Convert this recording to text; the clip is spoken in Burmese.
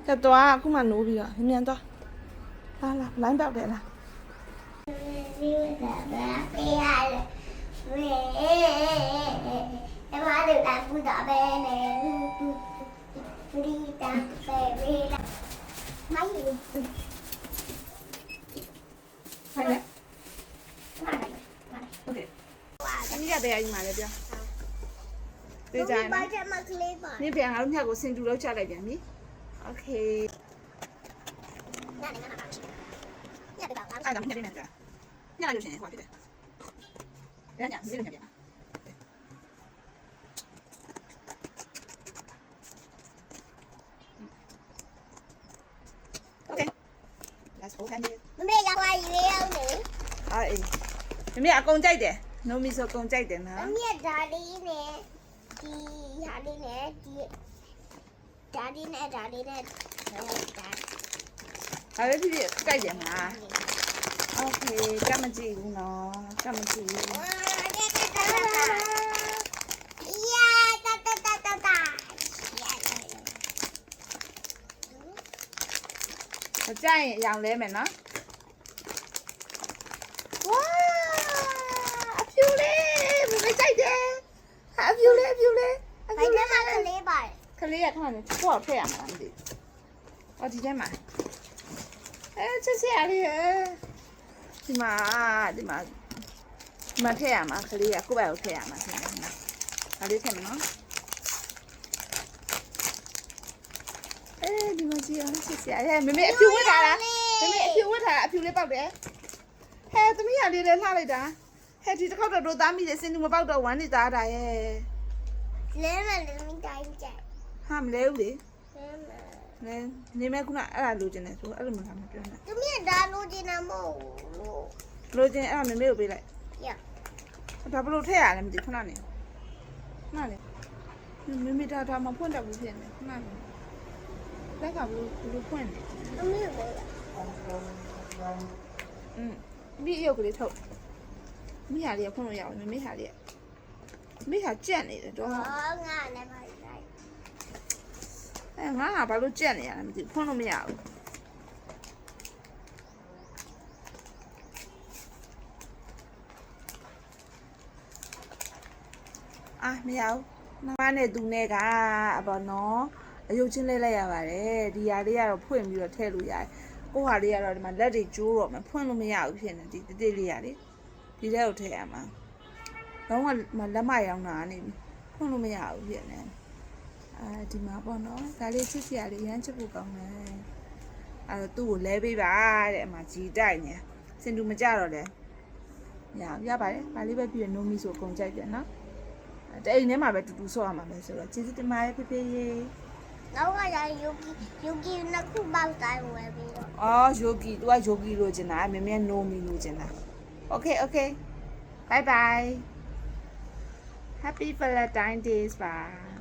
ကဲတော့အခုမှနိုးပြီးတော့မြန်သွားလာလိုင်းပေါက်တယ်လား妈的，咱不打呗呢，不理咱呗呗的，妈耶！快点，OK。你家别姨妈那边。对家呢？你别俺们家个新住了家那边的。OK。哎，咱们家这边的，你那就行，话对的。人家你这边。Let's hold hands. 妹妹要花一样的。哎，妹妹阿公仔的，农民说公仔的呢。妹妹哪里呢？哪里呢？哪里呢？哪里呢？还有这个仔的嘛？OK，干么子呢？干么子？哇，呀，哒！我这样来没呢？哇，漂亮，妹妹仔的，漂亮。还在买可丽吧？可丽呀，看多少片啊？我今天买。哎，这是哪里？ဒီမှာထည့်ရမှာကလေးကကိုယ့်ဘက်ကိုထည့်ရမှာဆင်းတယ်နော်ဒါလေးထည့်မယ်နော်အဲဒီမှာကြည့်အောင်စစ်စရာမမေအဖြူဝတ်ထားလားမမေအဖြူဝတ်ထားတာအဖြူလေးပေါက်တယ်ဟဲသမီးရလေးလည်းလှလိုက်တာဟဲဒီတစ်ခေါက်တော့သားမိတယ်စင်တူမပေါက်တော့ဝမ်းနေသားတာရဲ့လဲမတိုင်းကြိုက် ဟာမလဲဘူးလေလဲနေမဲခုနအဲ့ဒါလိုချင်တယ်ဆိုအဲ့လိုမှမပြောနဲ့ သူမြင်ဒါလိုချင်တာမဟုတ်လို့ လိုချင်အဲ့ဒါမမေကိုပေးလိုက် ရ ဒါဘလို့ထည့်ရလဲမသိခဏနေမမေဒါမဖွင့်တတ်ဘူးဖြစ်နေခဏနေလက်ကဘလို့ဖွင့်နေ သူမြင်ပဲ မိရုပ်ကလေးထုတ်မိဟာလေးဖွင့်လို့ရအောင်မိဟာလေးမိဟာကြက်နေတယ်တော့ ငါလည်းပါလိုက် ငါဟာဘာလို့ကြက်နေရလဲမသိဖွင့်လို့မရဘူးမရဘူးနားနဲ့သူနဲ့ကပေါ့နော်အယုတ်ချင်းလဲလိုက်ရပါတယ်ဒီဟာလေးကတော့ဖွင့်ပြီးတော့ထည့်လို့ရတယ်ကိုဟာလေးကတော့ဒီမှာလက်တွေကျိုးတော့မှဖွင့်လို့မရဘူးဖြစ်နေဒီတိတိလေးရလေဒီထဲကိုထည့်ရမှာတော့ကလက်မရောင်းတာနေပြီဖွင့်လို့မရဘူးဖြစ်နေဒီမှာပေါ့နော်ဒါလေးချစ်စရာလေးရမ်းချစ်ဖို့ကောင်းတယ်သူ့ကိုလဲပေးပါတဲ့အမကြီးတိုက်နေစင်တူမကြတော့လဲရပါတယ်ဒါလေးပဲပြည့်နိုးမီဆိုအကုန်ကြိုက်တယ်နော်တအိမ်ထဲမှာပဲတူဆော့ရမှာပဲဆိုတော့ကျေးဇူးတင်ပါတယ်ဖေဖေရေနောက်ကရယိုဂီနှစ်ခုပေါက်တိုင်းဝယ်ပြီးတော့ယိုဂီသူကယိုဂီလိုချင်တာမမေနိုးမီလိုချင်တာโอเคbye bye happy valentine days bye